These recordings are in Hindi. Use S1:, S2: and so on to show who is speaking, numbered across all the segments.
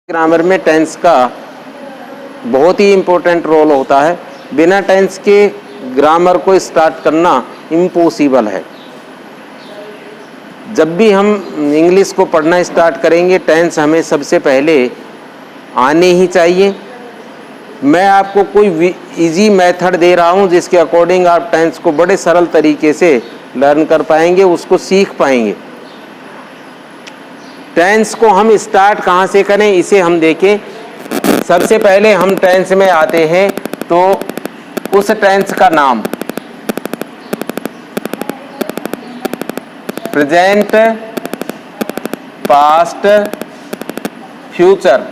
S1: ग्रामर में टेंस का बहुत ही इम्पोर्टेंट रोल होता है। बिना टेंस के ग्रामर को स्टार्ट करना इम्पॉसिबल है। जब भी हम इंग्लिश को पढ़ना स्टार्ट करेंगे टेंस हमें सबसे पहले आने ही चाहिए। मैं आपको कोई इजी मेथड दे रहा हूं जिसके अकॉर्डिंग आप टेंस को बड़े सरल तरीके से लर्न कर पाएंगे, उसको सीख पाएंगे। टेंस को हम स्टार्ट कहाँ से करें इसे हम देखें। सबसे पहले हम टेंस में आते हैं तो उस टेंस का नाम present, past, future.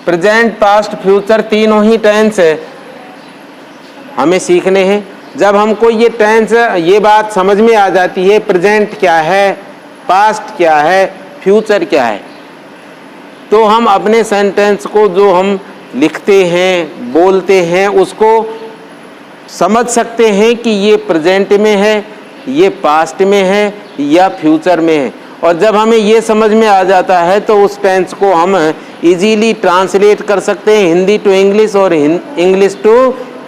S1: Present, past, future तीनों ही टेंस हमें सीखने हैं। जब हमको ये टेंस ये बात समझ में आ जाती है प्रेजेंट क्या है, पास्ट क्या है, फ्यूचर क्या है, तो हम अपने सेंटेंस को जो हम लिखते हैं बोलते हैं उसको समझ सकते हैं कि ये प्रेजेंट में है, ये पास्ट में है या फ्यूचर में है। और जब हमें ये समझ में आ जाता है तो उस टेंस को हम इजीली ट्रांसलेट कर सकते हैं हिंदी टू इंग्लिश और इंग्लिश टू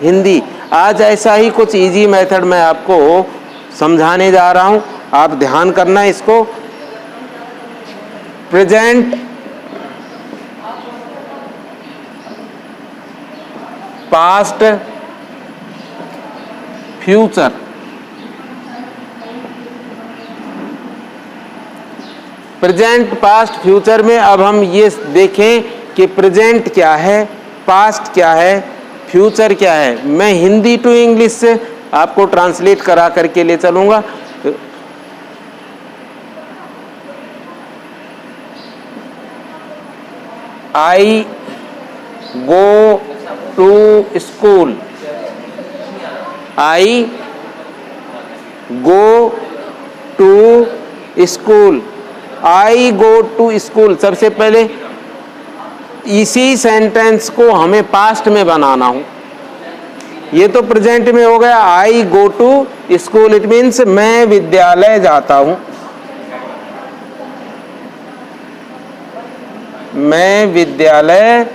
S1: हिंदी। आज ऐसा ही कुछ इजी मेथड मैं आपको समझाने जा रहा हूं, आप ध्यान करना इसको। Present, past, future. Present, past, future में अब हम ये देखें कि प्रेजेंट क्या है, पास्ट क्या है, फ्यूचर क्या है। मैं हिंदी टू इंग्लिश से आपको ट्रांसलेट करा करके ले चलूंगा। I go to school, I go to school, I go to school. सबसे पहले इसी सेंटेंस को हमें पास्ट में बनाना हो। ये तो प्रेजेंट में हो गया, I go to school, it means मैं विद्यालय जाता हूं, मैं विद्यालय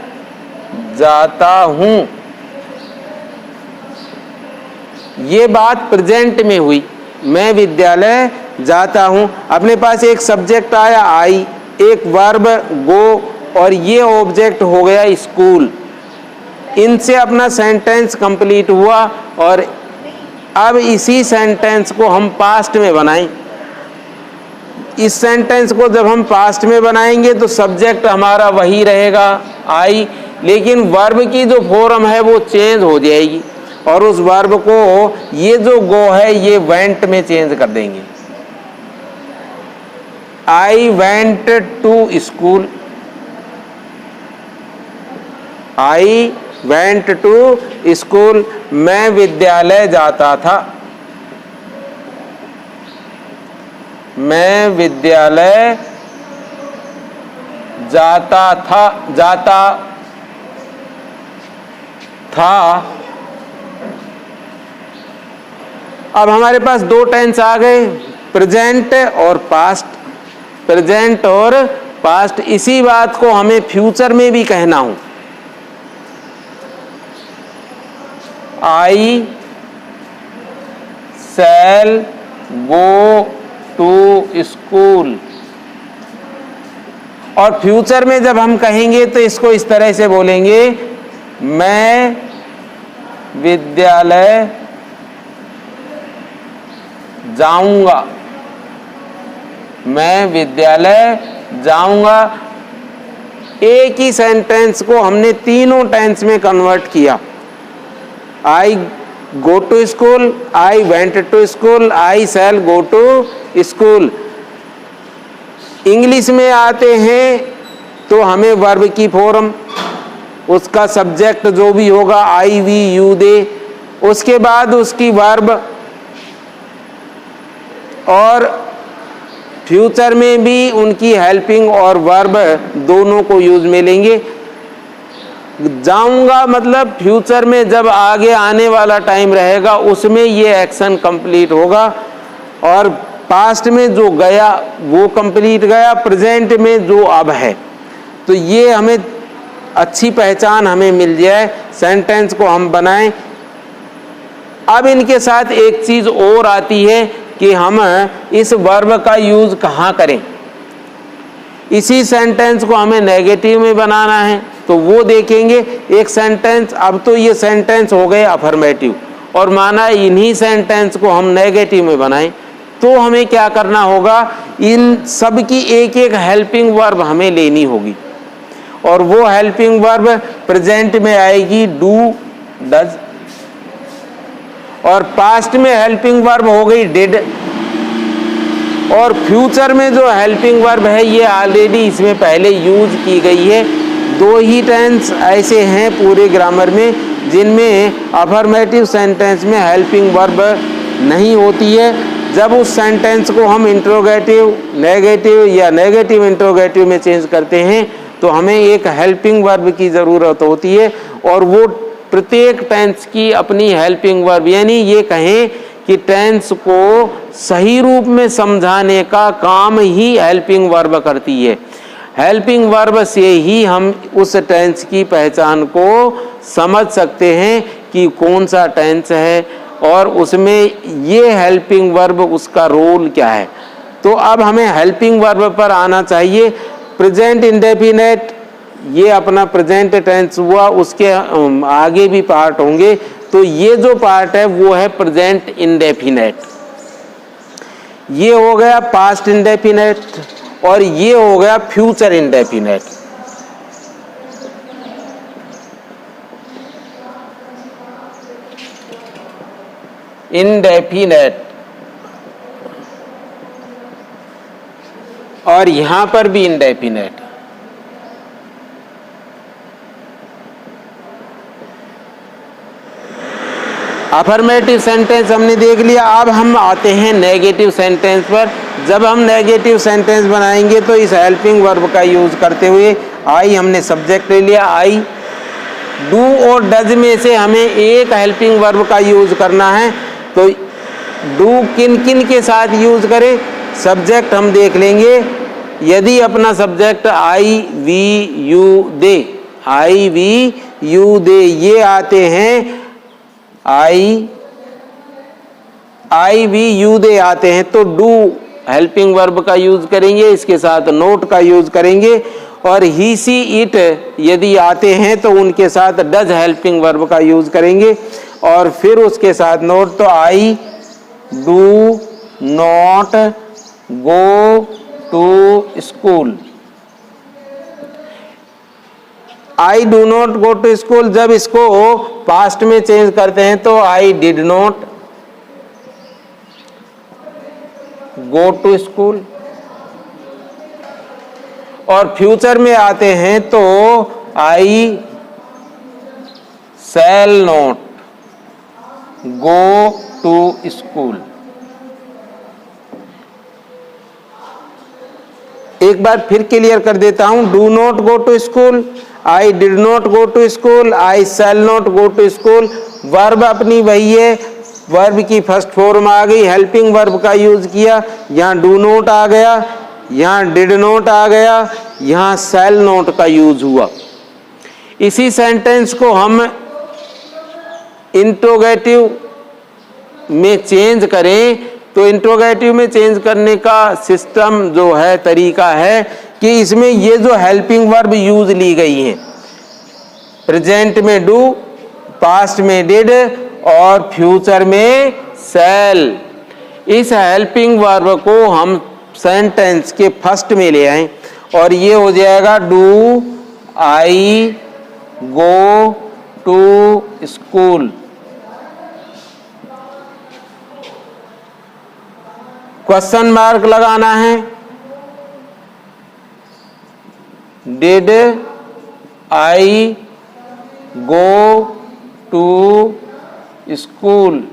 S1: जाता हूं। ये बात प्रेजेंट में हुई, मैं विद्यालय जाता हूं। अपने पास एक सब्जेक्ट आया आई, एक वर्ब गो और ये ऑब्जेक्ट हो गया स्कूल। इनसे अपना सेंटेंस कंप्लीट हुआ और अब इसी सेंटेंस को हम पास्ट में बनाएं। इस सेंटेंस को जब हम पास्ट में बनाएंगे तो सब्जेक्ट हमारा वही रहेगा आई, लेकिन वर्ब की जो फॉर्म है वो चेंज हो जाएगी और उस वर्ब को ये जो गो है ये वेंट में चेंज कर देंगे। I went to school, I went to school, मैं विद्यालय जाता था, मैं विद्यालय जाता था, जाता था। अब हमारे पास दो टेंस आ गए, प्रेजेंट और पास्ट। प्रेजेंट और पास्ट, इसी बात को हमें फ्यूचर में भी कहना हो। आई शैल गो टू स्कूल। और फ्यूचर में जब हम कहेंगे तो इसको इस तरह से बोलेंगे, मैं विद्यालय जाऊंगा, मैं विद्यालय जाऊंगा। एक ही सेंटेंस को हमने तीनों टेंस में कन्वर्ट किया। I go to school, I went to school, I shall go to school. English में आते हैं तो हमें वर्ब की फॉर्म, उसका सब्जेक्ट जो भी होगा आई वी यू दे, उसके बाद उसकी वर्ब, और फ्यूचर में भी उनकी हेल्पिंग और वर्ब दोनों को यूज में लेंगे। जाऊंगा मतलब फ्यूचर में जब आगे आने वाला टाइम रहेगा उसमें ये एक्शन कंप्लीट होगा। और पास्ट में जो गया वो कंप्लीट गया, प्रेजेंट में जो अब है। तो ये हमें अच्छी पहचान हमें मिल जाए, सेंटेंस को हम बनाएं। अब इनके साथ एक चीज और आती है कि हम इस वर्ब का यूज कहाँ करें। इसी सेंटेंस को हमें नेगेटिव में बनाना है तो वो देखेंगे। एक सेंटेंस, अब तो ये सेंटेंस हो गए अफर्मेटिव, और माना इन्हीं सेंटेंस को हम नेगेटिव में बनाएं तो हमें क्या करना होगा, इन सब की एक एक हेल्पिंग वर्ब हमें लेनी होगी। और वो हेल्पिंग वर्ब प्रेजेंट में आएगी डू, डज, और पास्ट में हेल्पिंग वर्ब हो गई डिड, और फ्यूचर में जो हेल्पिंग वर्ब है ये ऑलरेडी इसमें पहले यूज की गई है। दो ही टेंस ऐसे हैं पूरे ग्रामर में जिनमें अफर्मेटिव सेंटेंस में हेल्पिंग वर्ब नहीं होती है। जब उस सेंटेंस को हम इंट्रोगेटिव नेगेटिव या नेगेटिव इंट्रोगेटिव में चेंज करते हैं तो हमें एक हेल्पिंग वर्ब की ज़रूरत होती है, और वो प्रत्येक टेंस की अपनी हेल्पिंग वर्ब, यानी ये कहें कि टेंस को सही रूप में समझाने का काम ही हेल्पिंग वर्ब करती है। हेल्पिंग वर्ब से ही हम उस टेंस की पहचान को समझ सकते हैं कि कौन सा टेंस है और उसमें ये हेल्पिंग वर्ब उसका रोल क्या है। तो अब हमें हेल्पिंग वर्ब पर आना चाहिए। प्रेजेंट इंडेफिनेट ये अपना प्रेजेंट टेंस हुआ, उसके आगे भी पार्ट होंगे। तो ये जो पार्ट है वो है प्रेजेंट इंडेफिनेट, ये हो गया पास्ट इंडेफिनेट, और ये हो गया फ्यूचर इंडेफिनेट। इंडेफिनेट, और यहां पर भी इंडेफिनेट। अफर्मेटिव सेंटेंस हमने देख लिया। अब हम आते हैं नेगेटिव सेंटेंस पर। जब हम नेगेटिव सेंटेंस बनाएंगे तो इस हेल्पिंग वर्ब का यूज करते हुए आई हमने सब्जेक्ट ले लिया, आई। डू और डज में से हमें एक हेल्पिंग वर्ब का यूज करना है। तो डू किन किन के साथ यूज करें, सब्जेक्ट हम देख लेंगे। यदि अपना subject I we you they, I we you they ये आते हैं, आई वी यू दे आते हैं तो डू हेल्पिंग वर्ब का यूज करेंगे, इसके साथ नोट का यूज करेंगे। और ही सी इट यदि आते हैं तो उनके साथ डज हेल्पिंग वर्ब का यूज करेंगे, और फिर उसके साथ नोट। तो I do not go to school, I do not go to school. जब इसको पास्ट में चेंज करते हैं तो I did not go to school, और फ्यूचर में आते हैं तो I shall not go to school. एक बार फिर क्लियर कर देता हूं। Do not go to school, I did not go to school, I shall not go to school. Verb अपनी वही है, वर्ब की फर्स्ट फॉर्म आ गई, हेल्पिंग वर्ब का यूज किया। यहाँ डू नॉट आ गया, यहाँ डिड नॉट आ गया, यहाँ शैल नॉट का यूज हुआ। इसी सेंटेंस को हम इंट्रोगेटिव में चेंज करें तो इंट्रोगेटिव में चेंज करने का सिस्टम जो है, तरीका है कि इसमें ये जो हेल्पिंग वर्ब यूज ली गई है, प्रेजेंट में डू, पास्ट में डिड और फ्यूचर में शैल, इस हेल्पिंग वर्ब को हम सेंटेंस के फर्स्ट में ले आए और ये हो जाएगा do I go to school. Question mark लगाना है, did I go to school,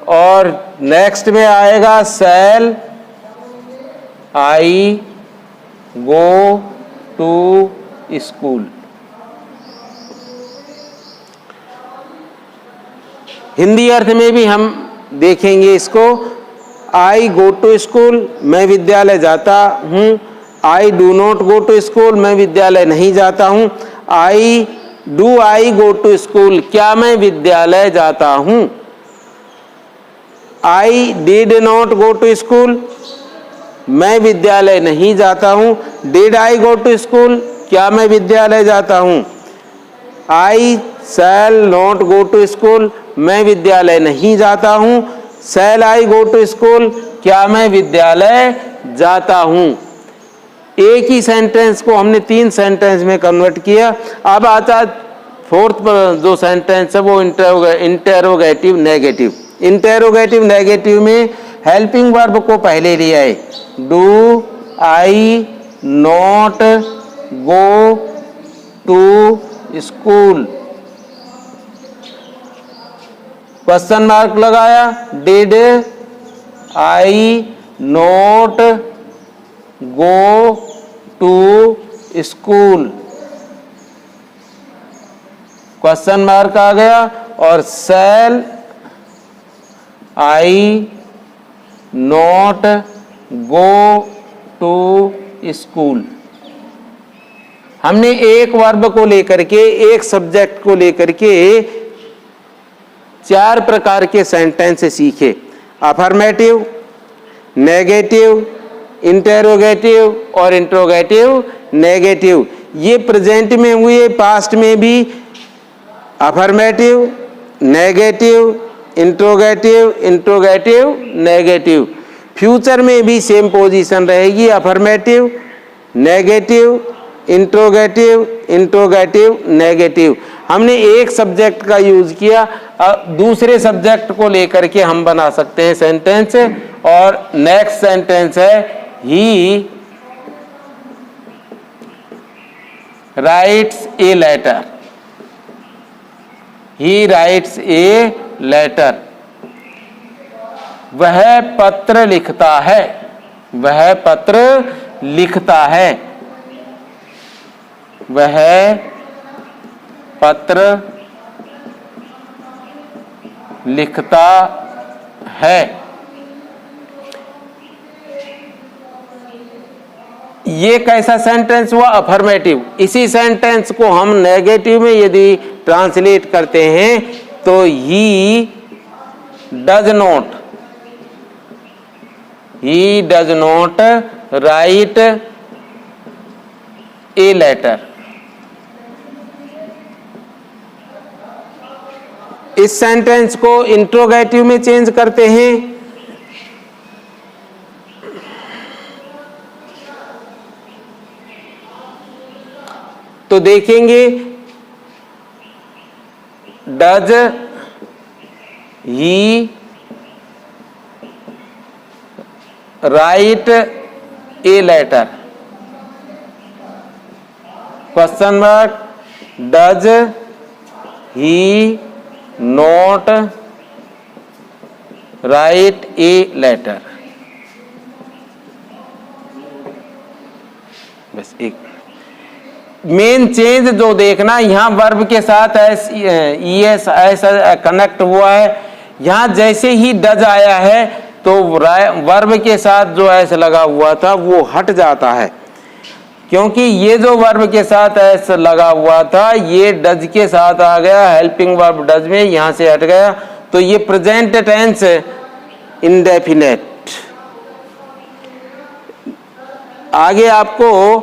S1: और नेक्स्ट में आएगा shall I go to school. Hindi अर्थ में भी हम देखेंगे इसको आई गो टू स्कूल, मैं विद्यालय जाता हूँ। I do not go to school, मैं विद्यालय नहीं जाता हूँ। आई गो टू स्कूल, क्या मैं विद्यालय जाता हूँ। I did not go to school, मैं विद्यालय नहीं जाता हूँ। Did I go to school, क्या मैं विद्यालय जाता हूँ। I shall not go to school, मैं विद्यालय नहीं जाता हूँ। शैल आई गो टू स्कूल, क्या मैं विद्यालय जाता हूँ। एक ही सेंटेंस को हमने 3 सेंटेंस में कन्वर्ट किया। अब आता फोर्थ जो सेंटेंस है वो इंटेरोगेटिव नेगेटिव। इंटेरोगेटिव नेगेटिव में हेल्पिंग वर्ब को पहले लिया है। Do I not go to school, question mark लगाया। Did I not go to school, question mark आ गया। और shall I not go to school. हमने एक वर्ब को लेकर के, एक सब्जेक्ट को लेकर के 4 प्रकार के सेंटेंस सीखे। अफर्मेटिव, नेगेटिव, इंटेरोगेटिव और इंट्रोगेटिव नेगेटिव। ये प्रेजेंट में हुए, पास्ट में भी affirmative, negative, interrogative negative. Future में भी सेम पोजीशन रहेगी, अफर्मेटिव, नेगेटिव, इंट्रोगेटिव नेगेटिव। हमने एक सब्जेक्ट का यूज किया, दूसरे सब्जेक्ट को लेकर के हम बना सकते हैं सेंटेंस। और नेक्स्ट सेंटेंस है he writes a letter. He writes a letter, वह पत्र लिखता है। वह पत्र लिखता है, वह पत्र लिखता है। ये कैसा सेंटेंस हुआ, अफर्मेटिव। इसी सेंटेंस को हम नेगेटिव में यदि ट्रांसलेट करते हैं तो he does not write a letter. इस सेंटेंस को इंट्रोगेटिव में चेंज करते हैं। तो देखेंगे does he write a letter, question mark. Does he not write a letter. बस एक मेन चेंज जो देखना, यहां वर्ब के साथ एस कनेक्ट हुआ है। यहां जैसे ही डज आया है तो वर्ब के साथ जो एस लगा हुआ था वो हट जाता है, क्योंकि ये जो वर्ब के साथ एस लगा हुआ था ये डज के साथ आ गया। हेल्पिंग वर्ब डज में यहां से हट गया, तो ये प्रेजेंट टेंस इंडेफिनेट। आगे आपको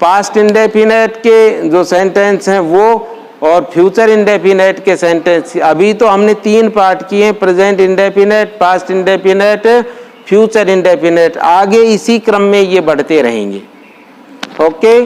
S1: पास्ट इंडेफिनेट के जो सेंटेंस हैं वो और फ्यूचर इंडेफिनेट के सेंटेंस, अभी तो हमने 3 पार्ट किए, present indefinite, past indefinite, future indefinite. आगे इसी क्रम में ये बढ़ते रहेंगे। ओके।